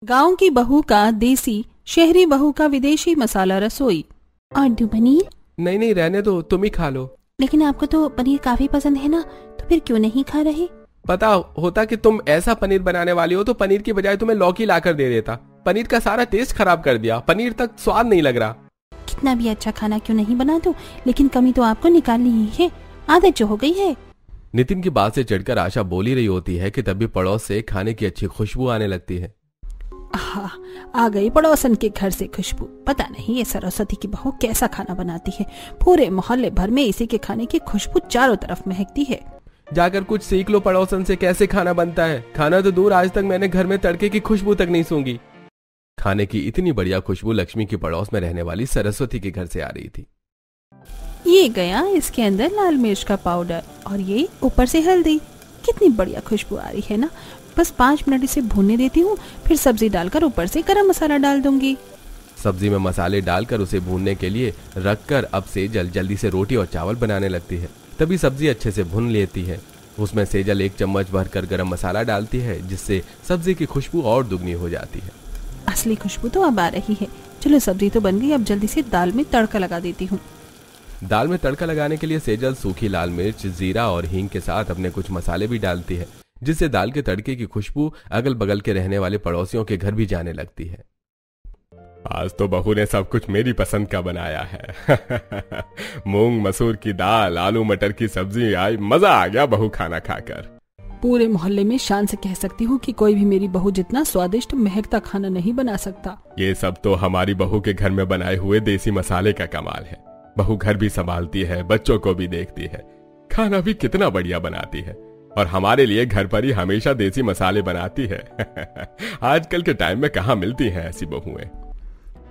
गांव की बहू का देसी, शहरी बहू का विदेशी मसाला रसोई। और दो पनीर? नहीं नहीं, रहने दो, तुम ही खा लो। लेकिन आपको तो पनीर काफी पसंद है ना, तो फिर क्यों नहीं खा रहे? पता होता कि तुम ऐसा पनीर बनाने वाली हो तो पनीर की बजाय तुम्हें लौकी लाकर दे देता। पनीर का सारा टेस्ट खराब कर दिया, पनीर तक स्वाद नहीं लग रहा। कितना भी अच्छा खाना क्यों नहीं बना दो, लेकिन कमी तो आपको निकालनी ही है, आदत जो हो गई है। नितिन की बात से चिढ़कर आशा बोल ही रही होती है कि तभी पड़ोस से खाने की अच्छी खुशबू आने लगती है। आ गई पड़ोसन के घर से खुशबू। पता नहीं ये सरस्वती की बहू कैसा खाना बनाती है, पूरे मोहल्ले भर में इसी के खाने की खुशबू चारों तरफ महकती है। जाकर कुछ सीख लो पड़ोसन से, कैसे खाना बनता है। खाना तो दूर, आज तक मैंने घर में तड़के की खुशबू तक नहीं सूंघी। खाने की इतनी बढ़िया खुशबू लक्ष्मी की पड़ोस में रहने वाली सरस्वती के घर से आ रही थी। ये गया इसके अंदर लाल मिर्च का पाउडर और ये ऊपर से हल्दी। कितनी बढ़िया खुशबू आ रही है ना। बस 5 मिनट इसे भूनने देती हूँ, फिर सब्जी डालकर ऊपर से गरम मसाला डाल दूंगी। सब्जी में मसाले डालकर उसे भूनने के लिए रखकर अब सेजल जल्दी से रोटी और चावल बनाने लगती है। तभी सब्जी अच्छे से भून लेती है। उसमें सेजल 1 चम्मच भरकर गरम मसाला डालती है, जिससे सब्जी की खुशबू और दुगनी हो जाती है। असली खुशबू तो अब आ रही है। चलो सब्जी तो बन गई, अब जल्दी से दाल में तड़का लगा देती हूँ। दाल में तड़का लगाने के लिए सेजल सूखी लाल मिर्च, जीरा और हींग के साथ अपने कुछ मसाले भी डालती है, जिससे दाल के तड़के की खुशबू अगल बगल के रहने वाले पड़ोसियों के घर भी जाने लगती है। आज तो बहू ने सब कुछ मेरी पसंद का बनाया है। मूंग मसूर की दाल, आलू मटर की सब्जी, आई मजा आ गया बहू खाना खाकर। पूरे मोहल्ले में शान से कह सकती हूँ कि कोई भी मेरी बहू जितना स्वादिष्ट महकता खाना नहीं बना सकता। ये सब तो हमारी बहू के घर में बनाए हुए देसी मसाले का कमाल है। बहू घर भी संभालती है, बच्चों को भी देखती है, खाना भी कितना बढ़िया बनाती है, और हमारे लिए घर पर ही हमेशा देसी मसाले बनाती है। आजकल के टाइम में कहाँ मिलती हैं ऐसी बहुएं।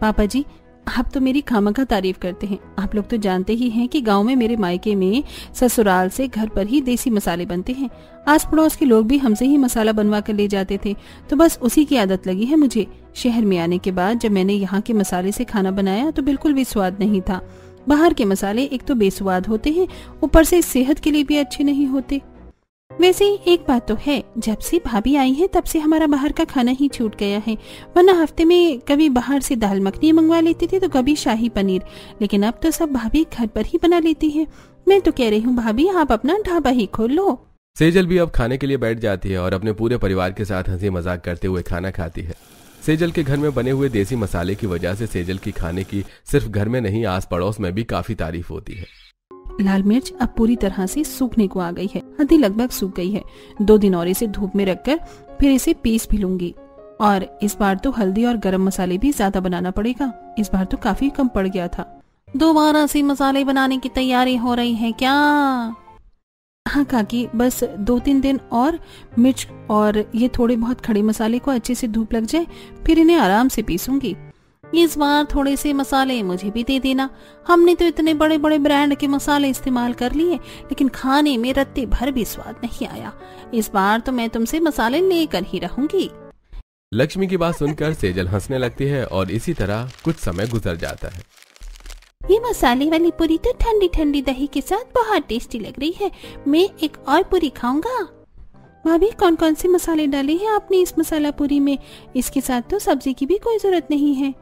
पापा जी, आप तो मेरी खामखा तारीफ करते हैं। आप लोग तो जानते ही हैं कि गांव में मेरे मायके में ससुराल से घर पर ही देसी मसाले बनते हैं। आस पड़ोस के लोग भी हमसे ही मसाला बनवा कर ले जाते थे, तो बस उसी की आदत लगी है मुझे। शहर में आने के बाद जब मैंने यहाँ के मसाले से खाना बनाया तो बिल्कुल भी स्वाद नहीं था। बाहर के मसाले एक तो बेस्वाद होते हैं, ऊपर से सेहत के लिए भी अच्छे नहीं होते। वैसे एक बात तो है, जब से भाभी आई है तब से हमारा बाहर का खाना ही छूट गया है। वरना हफ्ते में कभी बाहर से दाल मखनी मंगवा लेती थी तो कभी शाही पनीर, लेकिन अब तो सब भाभी घर पर ही बना लेती है। मैं तो कह रही हूँ भाभी, आप अपना ढाबा ही खोल लो। सेजल भी अब खाने के लिए बैठ जाती है और अपने पूरे परिवार के साथ हंसी मजाक करते हुए खाना खाती है। सेजल के घर में बने हुए देसी मसाले की वजह से सेजल की खाने की सिर्फ घर में नहीं, आस पड़ोस में भी काफी तारीफ होती है। लाल मिर्च अब पूरी तरह से सूखने को आ गई है, आधी लगभग सूख गई है। 2 दिन और इसे धूप में रखकर फिर इसे पीस भी लूंगी। और इस बार तो हल्दी और गरम मसाले भी ज्यादा बनाना पड़ेगा, इस बार तो काफी कम पड़ गया था। दोबारा से मसाले बनाने की तैयारी हो रही है क्या? हाँ काकी, बस 2-3 दिन और मिर्च और ये थोड़े बहुत खड़े मसाले को अच्छे से धूप लग जाए, फिर इन्हें आराम से पीसूंगी। इस बार थोड़े से मसाले मुझे भी दे देना। हमने तो इतने बड़े बड़े ब्रांड के मसाले इस्तेमाल कर लिए, लेकिन खाने में रत्ते भर भी स्वाद नहीं आया। इस बार तो मैं तुमसे मसाले लेकर ही रहूंगी। लक्ष्मी की बात सुनकर सेजल हंसने लगती है और इसी तरह कुछ समय गुजर जाता है। ये मसाले वाली पूरी तो ठंडी ठंडी दही के साथ बहुत टेस्टी लग रही है। मैं एक और पूरी खाऊंगा। भाभी, कौन कौन से मसाले डाले हैं आपने इस मसाला पूरी में? इसके साथ तो सब्जी की भी कोई जरूरत नहीं है।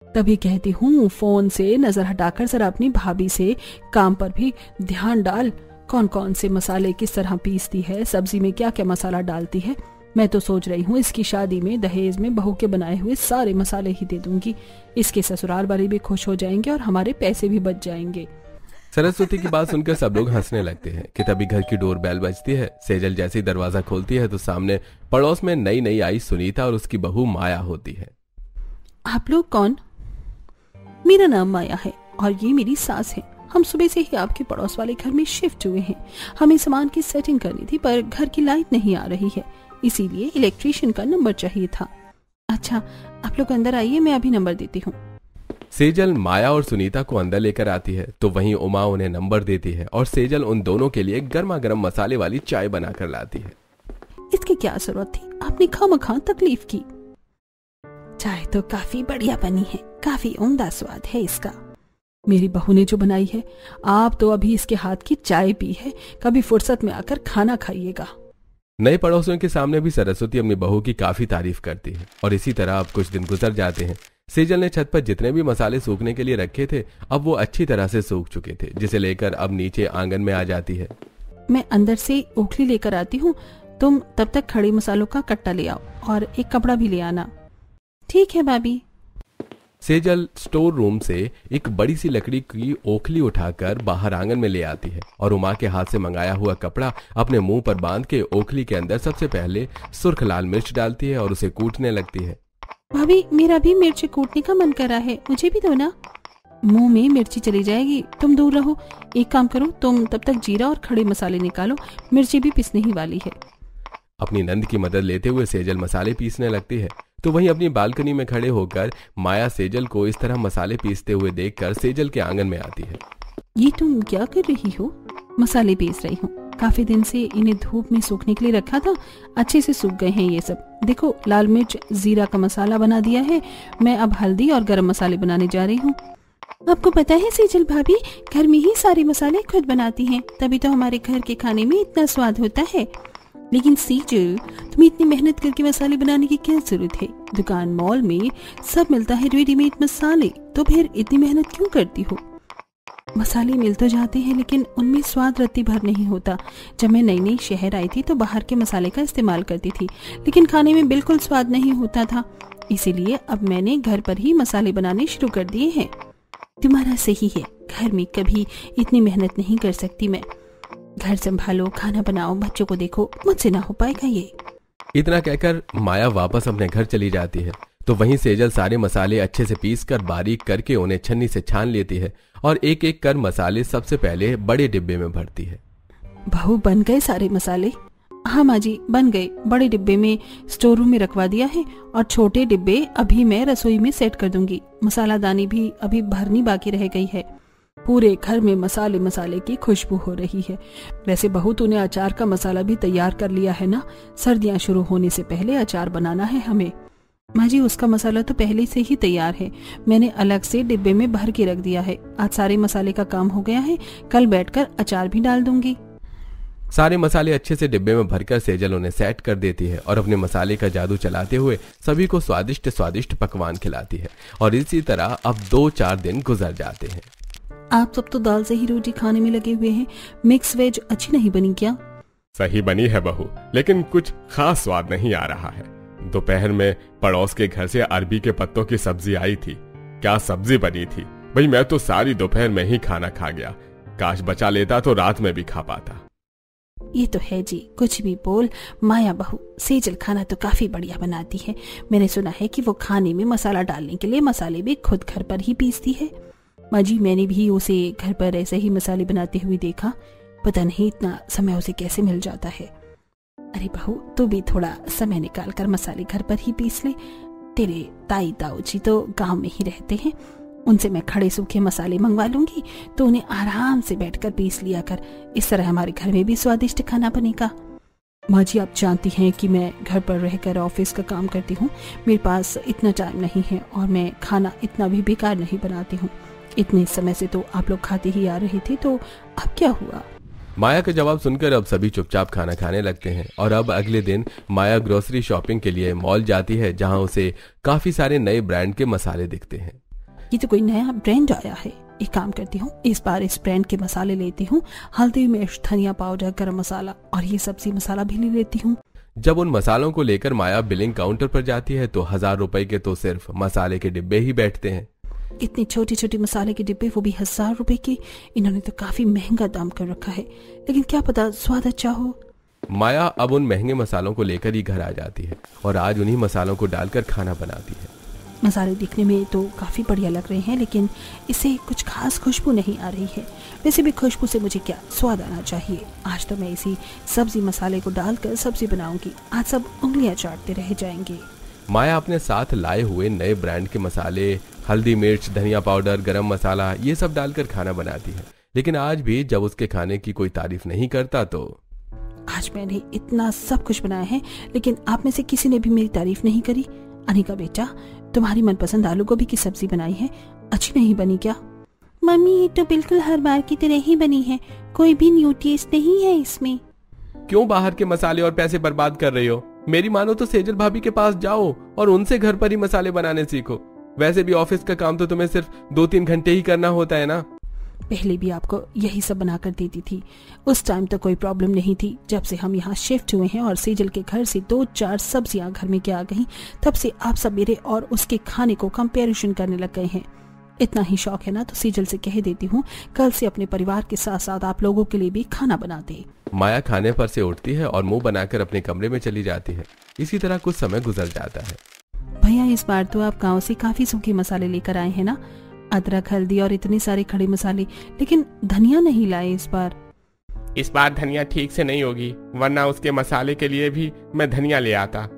तभी कहती हूँ, फोन से नजर हटाकर जरा अपनी भाभी से काम पर भी ध्यान डाल। कौन कौन से मसाले किस तरह पीसती है, सब्जी में क्या क्या मसाला डालती है। मैं तो सोच रही हूँ इसकी शादी में दहेज में बहू के बनाए हुए सारे मसाले ही दे दूंगी। इसके ससुराल वाले भी खुश हो जाएंगे और हमारे पैसे भी बच जाएंगे। सरस्वती की बात सुनकर सब लोग हंसने लगते हैं कि तभी घर की डोर बेल बजती है। सेजल जैसे ही दरवाजा खोलती है तो सामने पड़ोस में नई नई आई सुनीता और उसकी बहू माया होती है। आप लोग कौन? मेरा नाम माया है और ये मेरी सास है। हम सुबह से ही आपके पड़ोस वाले घर में शिफ्ट हुए हैं। हमें सामान की सेटिंग करनी थी, पर घर की लाइट नहीं आ रही है, इसीलिए इलेक्ट्रीशियन का नंबर चाहिए था। अच्छा, आप लोग अंदर आइए, मैं अभी नंबर देती हूँ। सेजल माया और सुनीता को अंदर लेकर आती है तो वहीं उमा उन्हें नंबर देती है और सेजल उन दोनों के लिए गर्मा गर्म मसाले वाली चाय बनाकर लाती है। इसकी क्या जरूरत थी, आपने खामखा तकलीफ की। चाय तो काफी बढ़िया बनी है, काफी उम्दा स्वाद है इसका। मेरी बहू ने जो बनाई है, आप तो अभी इसके हाथ की चाय पी है, कभी फुर्सत में आकर खाना खाइएगा। नए पड़ोसियों के सामने भी सरस्वती अपनी बहू की काफी तारीफ करती है और इसी तरह अब कुछ दिन गुजर जाते हैं। सेजल ने छत पर जितने भी मसाले सूखने के लिए रखे थे अब वो अच्छी तरह से सूख चुके थे, जिसे लेकर अब नीचे आंगन में आ जाती है। मैं अंदर से ओखली लेकर आती हूँ, तुम तब तक खड़े मसालों का कट्टा ले आओ और एक कपड़ा भी ले आना। ठीक है भाभी। सेजल स्टोर रूम से एक बड़ी सी लकड़ी की ओखली उठाकर बाहर आंगन में ले आती है और उमा के हाथ से मंगाया हुआ कपड़ा अपने मुंह पर बांध के ओखली के अंदर सबसे पहले सुर्ख लाल मिर्च डालती है और उसे कूटने लगती है। भाभी मेरा भी मिर्च कूटने का मन कर रहा है, मुझे भी दो ना। मुंह में मिर्ची चली जाएगी, तुम दूर रहो। एक काम करो, तुम तब तक जीरा और खड़े मसाले निकालो, मिर्ची भी पिसने ही वाली है। अपनी नंद की मदद लेते हुए सेजल मसाले पीसने लगती है तो वहीं अपनी बालकनी में खड़े होकर माया सेजल को इस तरह मसाले पीसते हुए देखकर सेजल के आंगन में आती है। ये तुम क्या कर रही हो? मसाले पीस रही हूँ, काफी दिन से इन्हें धूप में सूखने के लिए रखा था, अच्छे से सूख गए हैं ये सब। देखो, लाल मिर्च जीरा का मसाला बना दिया है, मैं अब हल्दी और गरम मसाले बनाने जा रही हूँ। आपको पता है सेजल भाभी घर में ही सारे मसाले खुद बनाती हैं, तभी तो हमारे घर के खाने में इतना स्वाद होता है। लेकिन सेजल, तुम्हें इतनी मेहनत करके मसाले बनाने की क्या जरूरत है? दुकान मॉल में सब मिलता है रेडीमेड मसाले, तो फिर इतनी मेहनत क्यों करती हो? मसाले मिल तो जाते हैं लेकिन उनमें स्वाद रत्ती भर नहीं होता। जब मैं नई नई शहर आई थी तो बाहर के मसाले का इस्तेमाल करती थी, लेकिन खाने में बिल्कुल स्वाद नहीं होता था। इसीलिए अब मैंने घर पर ही मसाले बनाने शुरू कर दिए हैं। तुम्हारा सही है, घर में कभी इतनी मेहनत नहीं कर सकती मैं। घर संभालो, खाना बनाओ, बच्चों को देखो, मुझसे ना हो पाएगा ये। इतना कहकर माया वापस अपने घर चली जाती है तो वहीं सेजल सारे मसाले अच्छे से पीसकर बारीक करके उन्हें छन्नी से छान लेती है और एक एक कर मसाले सबसे पहले बड़े डिब्बे में भरती है। बहू, बन गए सारे मसाले? हाँ माँ जी, बन गए। बड़े डिब्बे में स्टोर रूम में रखवा दिया है और छोटे डिब्बे अभी मैं रसोई में सेट कर दूंगी। मसाला दानी भी अभी भरनी बाकी रह गई है। पूरे घर में मसाले मसाले की खुशबू हो रही है। वैसे बहू, तूने अचार का मसाला भी तैयार कर लिया है ना? सर्दियां शुरू होने से पहले अचार बनाना है हमें। माँ जी, उसका मसाला तो पहले से ही तैयार है, मैंने अलग से डिब्बे में भर के रख दिया है। आज सारे मसाले का काम हो गया है, कल बैठकर अचार भी डाल दूंगी। सारे मसाले अच्छे से डिब्बे में भरकर सेजल उन्हें सेट कर देती है और अपने मसाले का जादू चलाते हुए सभी को स्वादिष्ट स्वादिष्ट पकवान खिलाती है। और इसी तरह अब 2-4 दिन गुजर जाते हैं। आप सब तो दाल से ही रोटी खाने में लगे हुए हैं। मिक्स वेज अच्छी नहीं बनी क्या? सही बनी है बहू, लेकिन कुछ खास स्वाद नहीं आ रहा है। दोपहर में पड़ोस के घर से अरबी के पत्तों की सब्जी आई थी। क्या सब्जी बनी थी भाई, मैं तो सारी दोपहर में ही खाना खा गया। काश बचा लेता तो रात में भी खा पाता। ये तो है जी, कुछ भी बोल माया बहू, सेजल खाना तो काफी बढ़िया बनाती है। मैंने सुना है कि वो खाने में मसाला डालने के लिए मसाले भी खुद घर पर ही पीसती है। माँ जी, मैंने भी उसे घर पर ऐसे ही मसाले बनाते हुए देखा, पता नहीं इतना समय उसे कैसे मिल जाता है। अरे बहू, तू भी थोड़ा समय निकाल कर मसाले घर पर ही पीस ले। तेरे ताई ताऊ जी तो गांव में ही रहते हैं, उनसे मैं खड़े सूखे मसाले मंगवा लूंगी तो उन्हें आराम से बैठकर पीस लिया कर। इस तरह हमारे घर में भी स्वादिष्ट खाना बनेगा। माँ जी, आप जानती हैं कि मैं घर पर रहकर ऑफिस का काम करती हूँ, मेरे पास इतना टाइम नहीं है और मैं खाना इतना भी बेकार नहीं बनाती हूँ। इतने समय से तो आप लोग खाते ही आ रहे थे, तो अब क्या हुआ? माया का जवाब सुनकर अब सभी चुपचाप खाना खाने लगते हैं और अब अगले दिन माया ग्रोसरी शॉपिंग के लिए मॉल जाती है, जहां उसे काफी सारे नए ब्रांड के मसाले दिखते हैं। ये तो कोई नया ब्रांड आया है, एक काम करती हूँ, इस बार इस ब्रांड के मसाले लेती हूँ। हल्दी मिर्च, धनिया पाउडर, गरम मसाला और ये सब्जी मसाला भी ले लेती हूँ। जब उन मसालों को लेकर माया बिलिंग काउंटर पर जाती है तो 1000 रुपए के तो सिर्फ मसाले के डिब्बे ही बैठते हैं। इतनी छोटी छोटी मसाले के डिब्बे, वो भी 1000 रुपए के। इन्होंने तो काफी महंगा दाम कर रखा है, लेकिन क्या पता स्वाद अच्छा हो। माया अब उन महंगे मसालों को लेकर ही घर आ जाती है और आज उन्हीं मसालों को डालकर खाना बनाती है। मसाले दिखने में तो काफी बढ़िया लग रहे हैं, लेकिन इससे कुछ खास खुशबू नहीं आ रही है। वैसे भी खुशबू से मुझे क्या स्वाद आना चाहिए। आज तो मैं इसी सब्जी मसाले को डालकर सब्जी बनाऊंगी, आज सब उंगलियां चाटते रह जाएंगे। माया अपने साथ लाए हुए नए ब्रांड के मसाले, हल्दी मिर्च, धनिया पाउडर, गरम मसाला, ये सब डालकर खाना बनाती है। लेकिन आज भी जब उसके खाने की कोई तारीफ नहीं करता तो आज मैंने इतना सब कुछ बनाया है, लेकिन आप में से किसी ने भी मेरी तारीफ नहीं करी। अनिका बेटा, तुम्हारी मनपसंद आलू गोभी की सब्जी बनाई है, अच्छी नहीं बनी क्या? मम्मी, ये तो बिल्कुल हर बार की तरह ही बनी है, कोई भी न्यू टेस्ट नहीं है इसमें। क्यों बाहर के मसाले और पैसे बर्बाद कर रही हो? मेरी मानो तो सेजल भाभी के पास जाओ और उनसे घर पर ही मसाले बनाने सीखो। वैसे भी ऑफिस का काम तो तुम्हें सिर्फ 2-3 घंटे ही करना होता है ना। पहले भी आपको यही सब बना कर देती थी, उस टाइम तो कोई प्रॉब्लम नहीं थी। जब से हम यहाँ शिफ्ट हुए हैं और सेजल के घर से 2-4 सब्जियां घर में क्या आ गई, तब से आप सब मेरे और उसके खाने को कंपैरिजन करने लग गए हैं। इतना ही शौक है ना तो सेजल से कह देती हूँ कल से अपने परिवार के साथ साथ आप लोगों के लिए भी खाना बना दे। माया खाने पर से उठती है और मुंह बनाकर अपने कमरे में चली जाती है। इसी तरह कुछ समय गुजर जाता है। भैया इस बार तो आप गाँव से काफी सूखे मसाले लेकर आए हैं ना, अदरक, हल्दी और इतने सारे खड़े मसाले, लेकिन धनिया नहीं लाए इस बार। इस बार धनिया ठीक से नहीं होगी, वरना उसके मसाले के लिए भी मैं धनिया ले आता।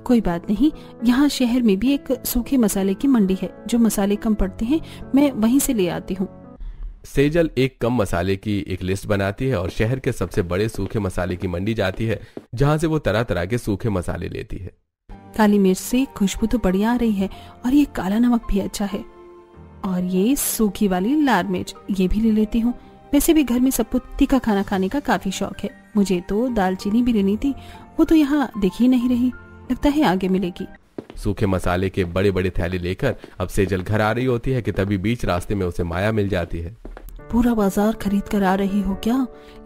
कोई बात नहीं, यहाँ शहर में भी एक सूखे मसाले की मंडी है, जो मसाले कम पड़ते हैं मैं वहीं से ले आती हूँ। सेजल एक कम मसाले की एक लिस्ट बनाती है और शहर के सबसे बड़े सूखे मसाले की मंडी जाती है, जहाँ से वो तरह तरह के सूखे मसाले लेती है। काली मिर्च से खुशबू तो बढ़िया आ रही है और ये काला नमक भी अच्छा है, और ये सूखी वाली लाल मिर्च ये भी ले लेती हूँ। वैसे भी घर में सबको तीखा खाना खाने का काफी शौक है। मुझे तो दालचीनी भी लेनी थी, वो तो यहाँ दिख ही नहीं रही, लगता है आगे मिलेगी। सूखे मसाले के बड़े बड़े थैले लेकर अब सेजल घर आ रही होती है कि तभी बीच रास्ते में उसे माया मिल जाती है। पूरा बाजार खरीद कर आ रही हो क्या?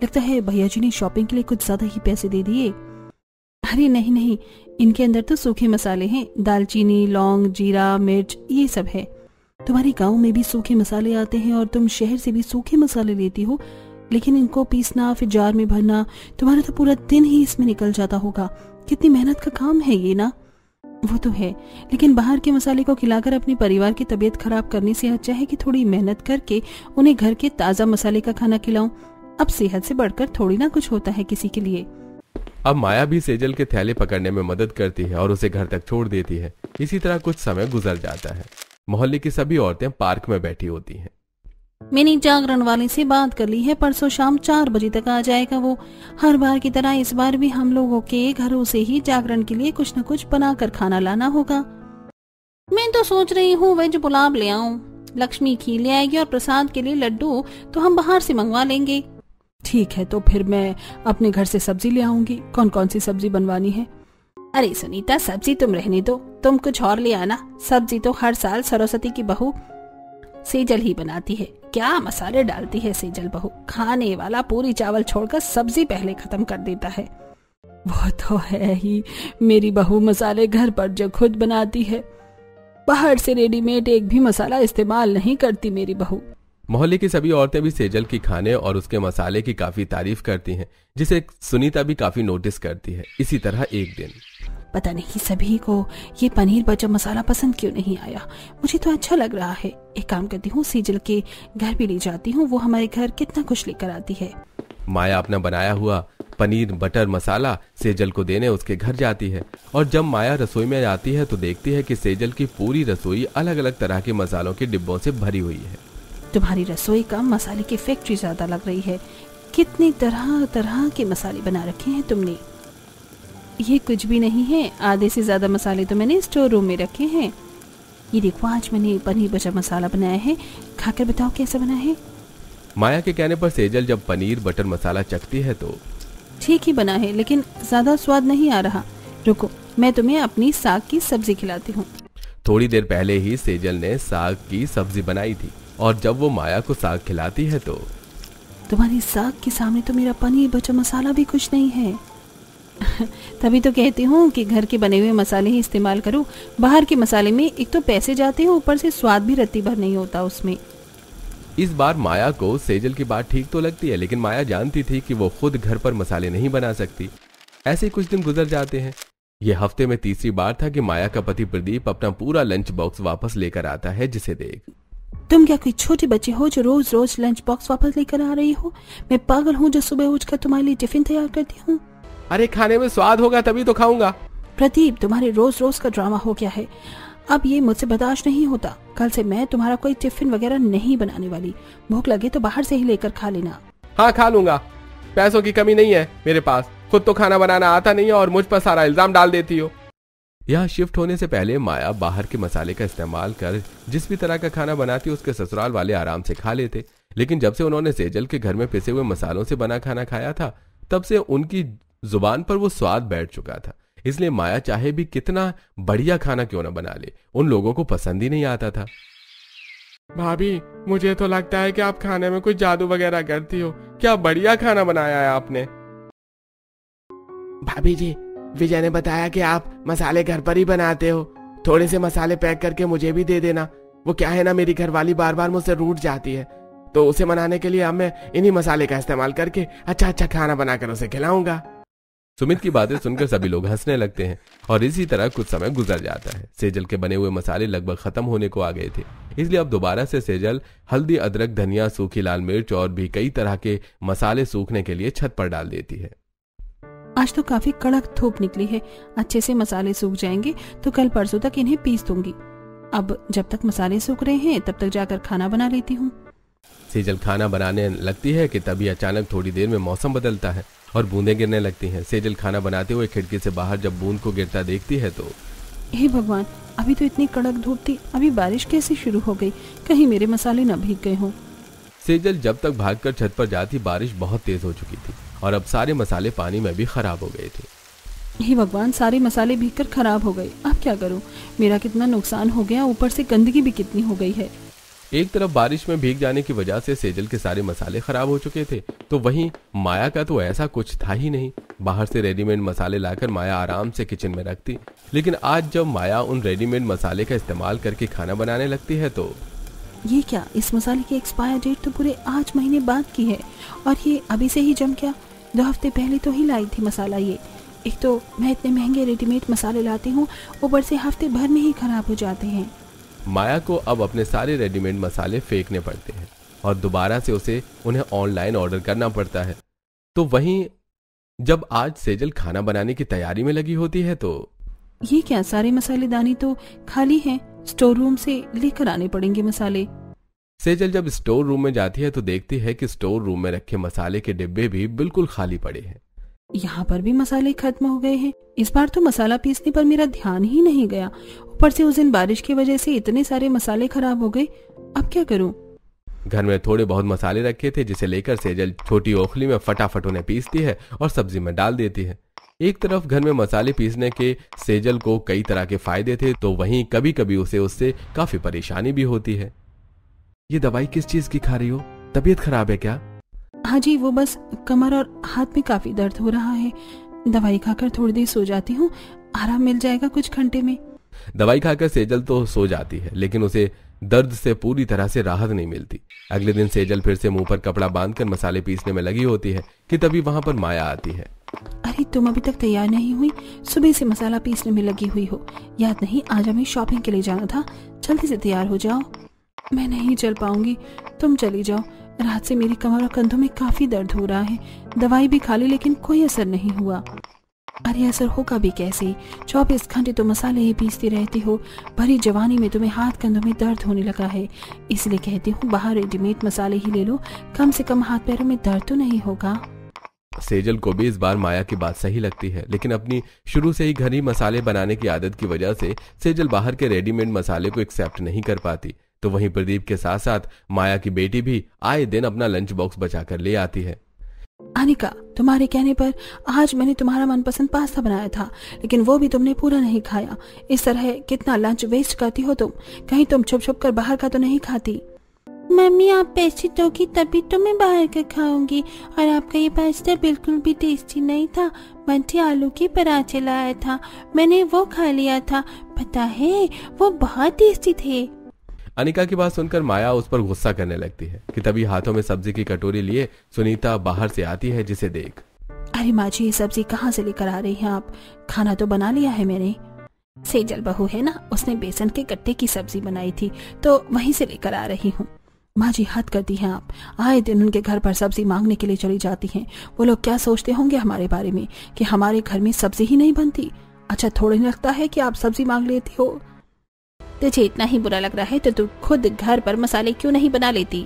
लगता है भैया जी ने शॉपिंग के लिए कुछ ज्यादा ही पैसे दे दिए। अरे नहीं नहीं, इनके अंदर तो सूखे मसाले हैं, दालचीनी, लौंग, जीरा, मिर्च ये सब है। तुम्हारे गांव में भी सूखे मसाले आते हैं और तुम शहर से भी सूखे मसाले लेती हो, लेकिन इनको पीसना फिर जार में भरना, तुम्हारा तो पूरा दिन ही इसमें निकल जाता होगा। कितनी मेहनत का काम है ये ना। वो तो है, लेकिन बाहर के मसाले को खिलाकर अपने परिवार की तबीयत खराब करने से अच्छा है कि थोड़ी मेहनत करके उन्हें घर के ताजा मसाले का खाना खिलाऊं। अब सेहत से बढ़कर थोड़ी ना कुछ होता है किसी के लिए। अब माया भी सेजल के थैले पकड़ने में मदद करती है और उसे घर तक छोड़ देती है। इसी तरह कुछ समय गुजर जाता है। मोहल्ले की सभी औरतें पार्क में बैठी होती हैं। मैंने जागरण वाले से बात कर ली है, परसों शाम 4 बजे तक आ जाएगा वो। हर बार की तरह इस बार भी हम लोगों के घरों से ही जागरण के लिए कुछ न कुछ बनाकर खाना लाना होगा। मैं तो सोच रही हूँ वेज पुलाव ले आऊं। लक्ष्मी खीर ले आएगी और प्रसाद के लिए लड्डू तो हम बाहर से मंगवा लेंगे। ठीक है, तो फिर मैं अपने घर से सब्जी ले आऊंगी। कौन कौन सी सब्जी बनवानी है? अरे सुनीता, सब्जी तुम रहने दो, तुम कुछ और ले आना। सब्जी तो हर साल सरस्वती की बहू सेजल ही बनाती है। क्या मसाले डालती है सेजल बहू, खाने वाला पूरी चावल छोड़कर सब्जी पहले खत्म कर देता है। वो तो है ही, मेरी बहू मसाले घर पर जो खुद बनाती है, बाहर से रेडीमेड एक भी मसाला इस्तेमाल नहीं करती मेरी बहू। मोहल्ले की सभी औरतें भी सेजल की खाने और उसके मसाले की काफी तारीफ करती हैं, जिसे सुनीता भी काफी नोटिस करती है। इसी तरह एक दिन पता नहीं सभी को ये पनीर बटर मसाला पसंद क्यों नहीं आया। मुझे तो अच्छा लग रहा है। एक काम करती हूँ, सेजल के घर भी ले जाती हूँ, वो हमारे घर कितना कुछ लेकर आती है। माया अपना बनाया हुआ पनीर बटर मसाला सेजल को देने उसके घर जाती है, और जब माया रसोई में आती है तो देखती है कि सेजल की पूरी रसोई अलग अलग तरह के मसालों के डिब्बों से भरी हुई है। तुम्हारी रसोई का मसाले की फैक्ट्री ज्यादा लग रही है। कितनी तरह तरह के मसाले बना रखे हैं तुमने। ये कुछ भी नहीं है, आधे से ज्यादा मसाले तो मैंने स्टोर रूम में रखे हैं। ये देखो, आज मैंने पनीर बटर मसाला बनाया है, खाकर बताओ कैसा बना है। माया के कहने पर सेजल जब पनीर बटर मसाला चखती है तो ठीक ही बना है, लेकिन ज्यादा स्वाद नहीं आ रहा। रुको, मैं तुम्हें अपनी साग की सब्जी खिलाती हूँ। थोड़ी देर पहले ही सेजल ने साग की सब्जी बनाई थी, और जब वो माया को साग खिलाती है तो तुम्हारी साग के सामने तो मेरा पनीर बटर मसाला भी कुछ नहीं है। तभी तो कहती हूँ कि घर के बने हुए मसाले ही इस्तेमाल करो। बाहर के मसाले में एक तो पैसे जाते हैं, ऊपर से स्वाद भी रत्ती भर नहीं होता उसमें। इस बार माया को सेजल की बात ठीक तो लगती है, लेकिन माया जानती थी कि वो खुद घर पर मसाले नहीं बना सकती। ऐसे कुछ दिन गुजर जाते हैं। यह हफ्ते में तीसरी बार था कि माया का पति प्रदीप अपना पूरा लंच बॉक्स वापस लेकर आता है, जिसे देख तुम क्या कोई छोटे बच्चे हो जो रोज रोज लंच बॉक्स वापस लेकर आ रही हो? मैं पागल हूँ जो सुबह उठकर तुम्हारे लिए टिफिन तैयार करती हूँ। अरे खाने में स्वाद होगा तभी तो खाऊंगा। प्रदीप, तुम्हारे रोज रोज का ड्रामा हो गया है, अब ये मुझसे बर्दाश्त नहीं होता। कल से मैं तुम्हारा कोई टिफिन वगैरह नहीं बनाने वाली। भूख लगे तो बाहर से ही लेकर खा लेना। हाँ खा लूंगा, पैसों की कमी नहीं है मेरे पास, खुद तो खाना बनाना आता नहीं है और मुझ पर सारा इल्जाम डाल देती हो। यहाँ शिफ्ट होने से पहले माया बाहर के मसाले का इस्तेमाल कर जिस भी तरह का खाना बनाती उसके ससुराल वाले आराम से खा लेते, लेकिन जब से उन्होंने सेजल के घर में पिसे हुए मसालों से बना खाना खाया था, तब से उनकी जुबान पर वो स्वाद बैठ चुका था, इसलिए माया चाहे भी कितना बढ़िया खाना क्यों न बना ले, उन लोगों को पसंद ही नहीं आता था। भाभी, मुझे तो लगता है कि आप खाने में कुछ जादू वगैरह करती हो। क्या बढ़िया खाना बनाया है आपने। भाभी जी, विजय ने बताया कि आप मसाले घर पर ही बनाते हो। थोड़े से मसाले पैक करके मुझे भी दे देना। वो क्या है ना, मेरी घरवाली बार बार मुझसे रूठ जाती है, तो उसे मनाने के लिए अब मैं इन्हीं मसाले का इस्तेमाल करके अच्छा खाना बनाकर उसे खिलाऊंगा। सुमित की बातें सुनकर सभी लोग हंसने लगते हैं और इसी तरह कुछ समय गुजर जाता है। सेजल के बने हुए मसाले लगभग खत्म होने को आ गए थे, इसलिए अब दोबारा से सेजल हल्दी, अदरक, धनिया, सूखी लाल मिर्च और भी कई तरह के मसाले सूखने के लिए छत पर डाल देती है। आज तो काफी कड़क धूप निकली है, अच्छे से मसाले सूख जाएंगे तो कल परसों तक इन्हें पीस दूंगी। अब जब तक मसाले सूख रहे हैं तब तक जाकर खाना बना लेती हूँ। सेजल खाना बनाने लगती है कि तभी अचानक थोड़ी देर में मौसम बदलता है और बूंदें गिरने लगती हैं। सेजल खाना बनाते हुए खिड़की से बाहर जब बूंद को गिरता देखती है तो हे भगवान, अभी तो इतनी कड़क धूप थी, अभी बारिश कैसे शुरू हो गई? कहीं मेरे मसाले न भीग गए हों। सेजल जब तक भागकर छत पर जाती, बारिश बहुत तेज हो चुकी थी और अब सारे मसाले पानी में भी खराब हो गए थे। हे भगवान, सारे मसाले भीगकर खराब हो गए। अब क्या करूं? मेरा कितना नुकसान हो गया, ऊपर से गंदगी भी कितनी हो गई है। एक तरफ बारिश में भीग जाने की वजह से सेजल के सारे मसाले खराब हो चुके थे, तो वहीं माया का तो ऐसा कुछ था ही नहीं। बाहर से रेडीमेड मसाले लाकर माया आराम से किचन में रखती, लेकिन आज जब माया उन रेडीमेड मसाले का इस्तेमाल करके खाना बनाने लगती है तो ये क्या, इस मसाले की एक्सपायर डेट तो पूरे 8 महीने बाद की है और ये अभी से ही जम गया। 2 हफ्ते पहले तो ही लाई थी मसाला ये। एक तो मैं इतने महंगे रेडीमेड मसाले लाती हूँ, ऊपर से हफ्ते भर में ही खराब हो जाते हैं। माया को अब अपने सारे रेडीमेड मसाले फेंकने पड़ते हैं और दोबारा से उसे उन्हें ऑनलाइन ऑर्डर करना पड़ता है। तो वहीं जब आज सेजल खाना बनाने की तैयारी में लगी होती है तो ये क्या, सारे मसालेदानी तो खाली हैं, स्टोर रूम से लेकर आने पड़ेंगे मसाले। सेजल जब स्टोर रूम में जाती है तो देखती है कि स्टोर रूम में रखे मसाले के डिब्बे भी बिल्कुल खाली पड़े हैं। यहाँ पर भी मसाले खत्म हो गए हैं। इस बार तो मसाला पीसने पर मेरा ध्यान ही नहीं गया, ऊपर से उस दिन बारिश की वजह से इतने सारे मसाले खराब हो गए। अब क्या करूं? घर में थोड़े बहुत मसाले रखे थे, जिसे लेकर सेजल छोटी ओखली में फटाफट उन्हें पीसती है और सब्जी में डाल देती है। एक तरफ घर में मसाले पीसने के सेजल को कई तरह के फायदे थे, तो वहीं कभी कभी उसे उससे काफी परेशानी भी होती है। ये दवाई किस चीज की खा रही हो? तबीयत खराब है क्या? हाँ जी, वो बस कमर और हाथ में काफी दर्द हो रहा है। दवाई खाकर थोड़ी देर सो जाती हूँ, आराम मिल जाएगा कुछ घंटे में। दवाई खाकर सेजल तो सो जाती है, लेकिन उसे दर्द से पूरी तरह से राहत नहीं मिलती। अगले दिन सेजल फिर से मुंह पर कपड़ा बांधकर मसाले पीसने में लगी होती है कि तभी वहां पर माया आती है। अरे तुम अभी तक तैयार नहीं हुई? सुबह से मसाला पीसने में लगी हुई हो। याद नहीं आज हमें शॉपिंग के लिए जाना था? जल्दी से तैयार हो जाओ। मैं नहीं चल पाऊंगी, तुम चली जाओ। रात से मेरी कमर और कंधों में काफी दर्द हो रहा है। दवाई भी खा ली लेकिन कोई असर नहीं हुआ। अरे असर होगा भी कैसे? 24 घंटे तो मसाले ही पीसती रहती हो। भरी जवानी में तुम्हें हाथ कंधों में दर्द होने लगा है, इसलिए कहती हूँ बाहर रेडीमेड मसाले ही ले लो, कम से कम हाथ पैरों में दर्द तो नहीं होगा। सेजल को भी इस बार माया की बात सही लगती है, लेकिन अपनी शुरू से ही घर ही मसाले बनाने की आदत की वजह से सेजल बाहर के रेडीमेड मसाले को एक्सेप्ट नहीं कर पाती। तो वहीं प्रदीप के साथ साथ माया की बेटी भी आए दिन अपना लंच बॉक्स बचाकर ले आती है। अनिका, तुम्हारे कहने पर आज मैंने तुम्हारा मनपसंद पास्ता बनाया था, लेकिन वो भी तुमने पूरा नहीं खाया। इस तरह कितना लंच वेस्ट करती हो तुम। कहीं तुम छुप छुप कर बाहर का तो नहीं खाती? मम्मी, आप पैसे दोगी तभी तो मैं बाहर का खाऊंगी। और आपका ये पास्ता बिल्कुल भी टेस्टी नहीं था। बंटी आलू के पराठे लाया था, मैंने वो खा लिया था। पता है वो बहुत टेस्टी थे। अनिका की बात सुनकर माया उस पर गुस्सा करने लगती है कि तभी हाथों में सब्जी की कटोरी लिए सुनीता बाहर से आती है, जिसे देख अरे माँ जी, ये सब्जी कहाँ से लेकर आ रही हैं आप? खाना तो बना लिया है मैंने। सेजल बहू है ना, उसने बेसन के गट्टे की सब्जी बनाई थी तो वहीं से लेकर आ रही हूँ। माँ जी, हद करती हैं आप। आए दिन उनके घर पर सब्जी मांगने के लिए चली जाती हैं। वो लोग क्या सोचते होंगे हमारे बारे में कि हमारे घर में सब्जी ही नहीं बनती। अच्छा, थोड़ा नहीं लगता है कि आप सब्जी मांग लेती हो? तुझे इतना ही बुरा लग रहा है तो तू खुद घर पर मसाले क्यों नहीं बना लेती?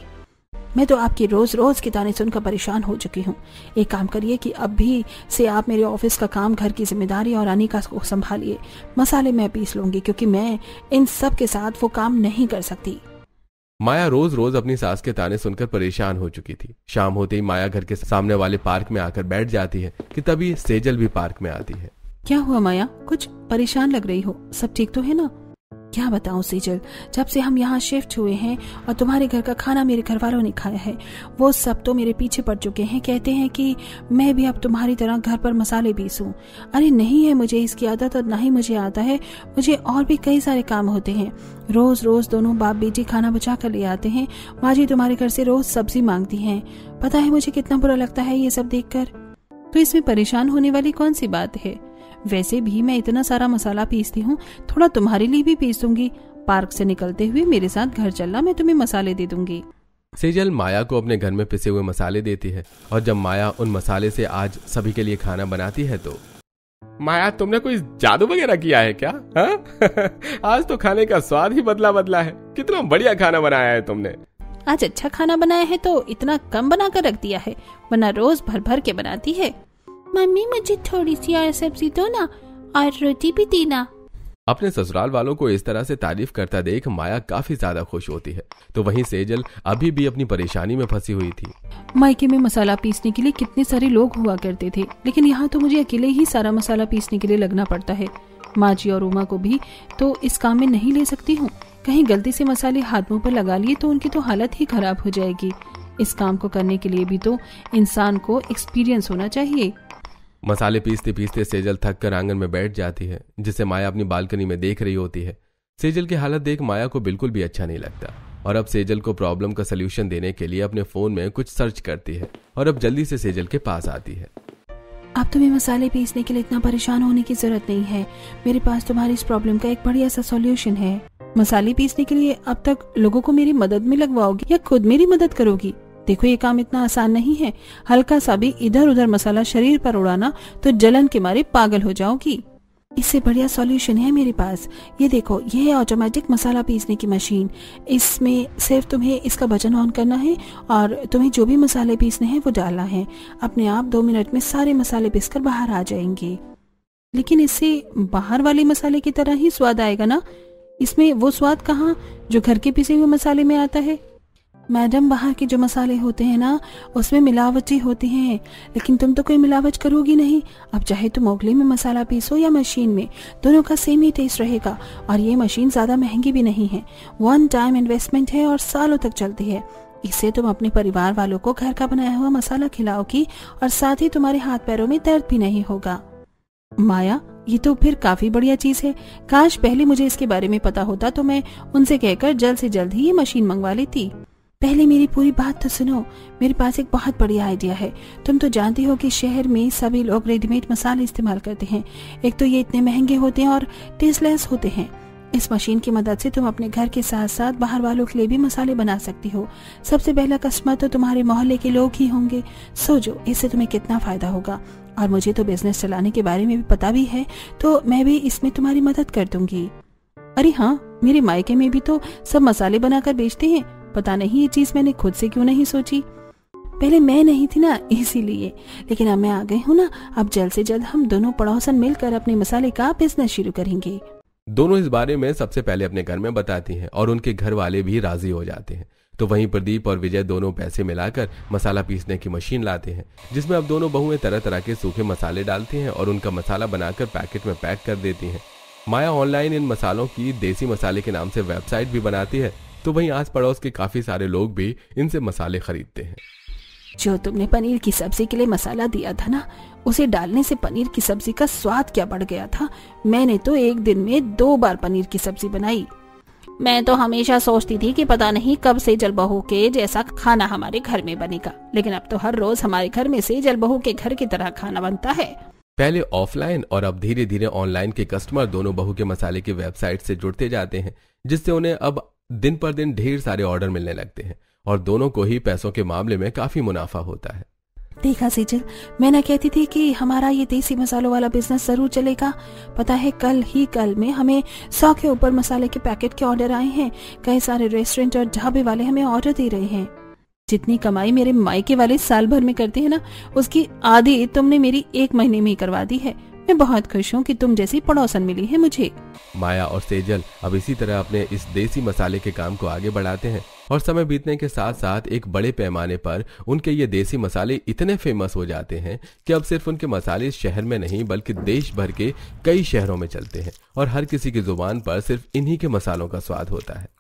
मैं तो आपकी रोज रोज की ताने सुनकर परेशान हो चुकी हूँ। एक काम करिए कि अब भी से आप मेरे ऑफिस का काम, घर की जिम्मेदारी और अनिका को संभालिए। मसाले मैं पीस लूंगी, क्योंकि मैं इन सब के साथ वो काम नहीं कर सकती। माया रोज रोज अपनी सास के ताने सुनकर परेशान हो चुकी थी। शाम होते ही माया घर के सामने वाले पार्क में आकर बैठ जाती है कि तभी सेजल भी पार्क में आती है। क्या हुआ माया, कुछ परेशान लग रही हो? सब ठीक तो है ना? क्या बताऊं सेजल, जब से हम यहाँ शिफ्ट हुए हैं और तुम्हारे घर का खाना मेरे घर वालों ने खाया है, वो सब तो मेरे पीछे पड़ चुके हैं। कहते हैं कि मैं भी अब तुम्हारी तरह घर पर मसाले पीसूं। अरे नहीं है मुझे इसकी आदत, और ना ही मुझे आता है। मुझे और भी कई सारे काम होते हैं। रोज रोज दोनों बाप बेटी खाना बचा कर ले आते हैं। माँ जी तुम्हारे घर से रोज सब्जी मांगती हैं। पता है मुझे कितना बुरा लगता है ये सब देखकर। तो इसमें परेशान होने वाली कौन सी बात है? वैसे भी मैं इतना सारा मसाला पीसती हूँ, थोड़ा तुम्हारे लिए भी पीस दूंगी। पार्क से निकलते हुए मेरे साथ घर चलना, मैं तुम्हें मसाले दे दूंगी। सेजल माया को अपने घर में पिसे हुए मसाले देती है और जब माया उन मसाले से आज सभी के लिए खाना बनाती है तो माया, तुमने कोई जादू वगैरह किया है क्या? आज तो खाने का स्वाद ही बदला बदला है। कितना बढ़िया खाना बनाया है तुमने। आज अच्छा खाना बनाया है तो इतना कम बना कर रख दिया है, वरना रोज भर भर के बनाती है। मम्मी मुझे थोड़ी सी और सब्जी दो ना, और रोटी भी देना। अपने ससुराल वालों को इस तरह से तारीफ करता देख माया काफी ज्यादा खुश होती है। तो वहीं सेजल अभी भी अपनी परेशानी में फंसी हुई थी। मायके में मसाला पीसने के लिए कितने सारे लोग हुआ करते थे, लेकिन यहाँ तो मुझे अकेले ही सारा मसाला पीसने के लिए लगना पड़ता है। माँ जी और उमा को भी तो इस काम में नहीं ले सकती हूँ। कहीं गलती से मसाले हाथ मुंह पर लगा लिए तो उनकी तो हालत ही खराब हो जाएगी। इस काम को करने के लिए भी तो इंसान को एक्सपीरियंस होना चाहिए। मसाले पीसते पीसते सेजल थक कर आंगन में बैठ जाती है, जिसे माया अपनी बालकनी में देख रही होती है। सेजल की हालत देख माया को बिल्कुल भी अच्छा नहीं लगता और अब सेजल को प्रॉब्लम का सलूशन देने के लिए अपने फोन में कुछ सर्च करती है और अब जल्दी से सेजल के पास आती है। अब तुम्हें मसाले पीसने के लिए इतना परेशान होने की जरूरत नहीं है। मेरे पास तुम्हारी इस प्रॉब्लम का एक बढ़िया सा सॉल्यूशन है। मसाले पीसने के लिए अब तक लोगों को मेरी मदद में लगवाओगी या खुद मेरी मदद करोगी? देखो ये काम इतना आसान नहीं है। हल्का सा भी इधर उधर मसाला शरीर पर उड़ाना तो जलन के मारे पागल हो जाओगी। इससे बढ़िया सॉल्यूशन है मेरे पास। ये देखो, ये है ऑटोमेटिक मसाला पीसने की मशीन। इसमें सिर्फ तुम्हें इसका बटन ऑन करना है और तुम्हें जो भी मसाले पीसने हैं वो डालना है। अपने आप 2 मिनट में सारे मसाले पीसकर बाहर आ जाएंगे। लेकिन इससे बाहर वाले मसाले की तरह ही स्वाद आएगा ना? इसमें वो स्वाद कहाँ जो घर के पिसे हुए मसाले में आता है। मैडम, बाहर के जो मसाले होते हैं ना, उसमें मिलावटी होती हैं, लेकिन तुम तो कोई मिलावट करोगी नहीं। अब चाहे तुम ओगली में मसाला पीसो या मशीन में, दोनों का सेम ही टेस्ट रहेगा। और ये मशीन ज्यादा महंगी भी नहीं है। 1 टाइम इन्वेस्टमेंट है और सालों तक चलती है। इससे तुम अपने परिवार वालों को घर का बनाया हुआ मसाला खिलाओगी और साथ ही तुम्हारे हाथ पैरों में दर्द भी नहीं होगा। माया, ये तो फिर काफी बढ़िया चीज है। काश पहले मुझे इसके बारे में पता होता तो मैं उनसे कहकर जल्द से जल्द ही ये मशीन मंगवा लेती। पहले मेरी पूरी बात तो सुनो। मेरे पास एक बहुत बढ़िया आइडिया है। तुम तो जानती हो कि शहर में सभी लोग रेडीमेड मसाले इस्तेमाल करते हैं। एक तो ये इतने महंगे होते हैं और टेस्टलेस होते हैं। इस मशीन की मदद से तुम अपने घर के साथ साथ बाहर वालों के लिए भी मसाले बना सकती हो। सबसे पहला कस्टमर तो तुम्हारे मोहल्ले के लोग ही होंगे। सोचो इससे तुम्हें कितना फायदा होगा। और मुझे तो बिजनेस चलाने के बारे में भी पता भी है, तो मैं भी इसमें तुम्हारी मदद कर दूंगी। अरे हाँ, मेरे मायके में भी तो सब मसाले बनाकर बेचते हैं। पता नहीं ये चीज मैंने खुद से क्यों नहीं सोची। पहले मैं नहीं थी ना, इसीलिए। लेकिन अब मैं आ गई हूँ ना, अब जल्द से जल्द हम दोनों पड़ोसन मिलकर अपने मसाले का बिजनेस शुरू करेंगे। दोनों इस बारे में सबसे पहले अपने घर में बताती हैं और उनके घर वाले भी राजी हो जाते हैं। तो वहीं प्रदीप और विजय दोनों पैसे मिलाकर मसाला पीसने की मशीन लाते हैं, जिसमें अब दोनों बहुएं तरह तरह के सूखे मसाले डालती हैं और उनका मसाला बनाकर पैकेट में पैक कर देती हैं। माया ऑनलाइन इन मसालों की देसी मसाले के नाम से वेबसाइट भी बनाती है। तो वहीं आस पड़ोस के काफी सारे लोग भी इनसे मसाले खरीदते हैं। जो तुमने पनीर की सब्जी के लिए मसाला दिया था ना, उसे डालने से पनीर की सब्जी का स्वाद क्या बढ़ गया था। मैंने तो एक दिन में 2 बार पनीर की सब्जी बनाई। मैं तो हमेशा सोचती थी कि पता नहीं कब सेजल बहू के जैसा खाना हमारे घर में बनेगा, लेकिन अब तो हर रोज हमारे घर में सेजल बहू के घर की तरह खाना बनता है। पहले ऑफलाइन और अब धीरे धीरे ऑनलाइन के कस्टमर दोनों बहू के मसाले की वेबसाइट से जुड़ते जाते हैं, जिससे उन्हें अब दिन पर दिन ढेर सारे ऑर्डर मिलने लगते हैं और दोनों को ही पैसों के मामले में काफी मुनाफा होता है। देखा सेजल, मैं ना कहती थी कि हमारा ये देसी मसालों वाला बिजनेस जरूर चलेगा। पता है कल में हमें 100 के ऊपर मसाले के पैकेट के ऑर्डर आए हैं। कई सारे रेस्टोरेंट और ढाबे वाले हमें ऑर्डर दे रहे हैं। जितनी कमाई मेरे मायके वाले साल भर में करते हैं ना, उसकी आधी तुमने मेरी 1 महीने में ही करवा दी है। मैं बहुत खुश हूँ कि तुम जैसी पड़ोसन मिली है मुझे। माया और सेजल अब इसी तरह अपने इस देसी मसाले के काम को आगे बढ़ाते हैं और समय बीतने के साथ साथ एक बड़े पैमाने पर उनके ये देसी मसाले इतने फेमस हो जाते हैं कि अब सिर्फ उनके मसाले इस शहर में नहीं बल्कि देश भर के कई शहरों में चलते हैं और हर किसी की जुबान पर सिर्फ इन्हीं के मसालों का स्वाद होता है।